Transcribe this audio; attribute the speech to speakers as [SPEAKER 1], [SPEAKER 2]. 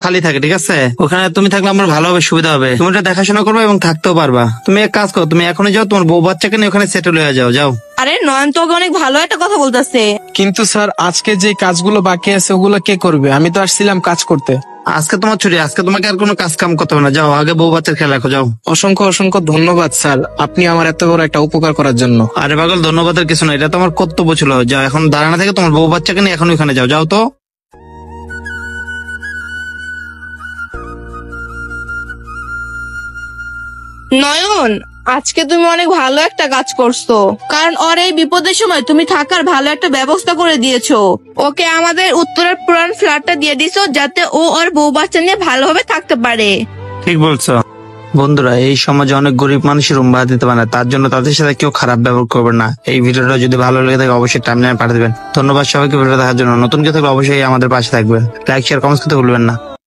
[SPEAKER 1] খালি থাকে, ঠিক আছে? ওখানে তুমি থাকলে আমার ভালো হবে, সুবিধা হবে। তুমি ওটা দেখাশোনা করবে এবং থাকতেও পারবা। তুমি এক কাজ করো, তুমি এখনই যাও, তোমার বউ বাচ্চাকে নিয়ে ওখানে সেটেল হয়ে যাও। যাও।
[SPEAKER 2] আরে নয়ন তোকে অনেক ভালো একটা কথা বলতেছে।
[SPEAKER 3] কিন্তু স্যার আজকে যে কাজগুলো বাকি আছে ওগুলো কে করবে? আমি তো আসছিলাম কাজ করতে।
[SPEAKER 1] আজকে তোমার ছুটি, আজকে তোমাকে আর কোনো কাজ কাম করতে হবে না। যাও, আগে বউ বাচ্চার খেয়াল রাখো। যাও।
[SPEAKER 3] অসংখ্য অসংখ্য ধন্যবাদ স্যার, আপনি আমার এত বড় একটা উপকার করার জন্য।
[SPEAKER 1] আরে পাগল, ধন্যবাদের কিছু না, এটা তোমার কর্তব্য ছিল। যাও, এখন দাঁড়ানো থেকে তোমার বউ বাচ্চাকে নিয়ে এখন ওখানে যাও। যাও তো।
[SPEAKER 2] নয়ন, আজকে তুমি অনেক ভালো একটা কাজ করছো, কারণ ওর এই বিপদের সময় তুমি থাকার ভালো একটা ব্যবস্থা করে দিয়েছো। ওকে আমাদের উত্তরের পুরান ফ্ল্যাটটা দিয়ে দিছো, যাতে ও ওর বউ বাচ্চা নিয়ে ভালোভাবে থাকতে পারে।
[SPEAKER 1] ঠিক বলছো। বন্ধুরা, এই সমাজে অনেক গরিব মানুষের রুম ভাড়া দিতে পারে না, তার জন্য তাদের সাথে কেউ খারাপ ব্যবহার করবে না। এই ভিডিওটা যদি ভালো লেগে থাকে অবশ্যই টাইমলাইনে পাঠিয়ে দেবেন। ধন্যবাদ সবাইকে ভিডিও দেখার জন্য। নতুন কেউ থাকলে অবশ্যই আমাদের পাশে থাকবেন। লাইক, শেয়ার, কমেন্টস করতে ভুলবেন না।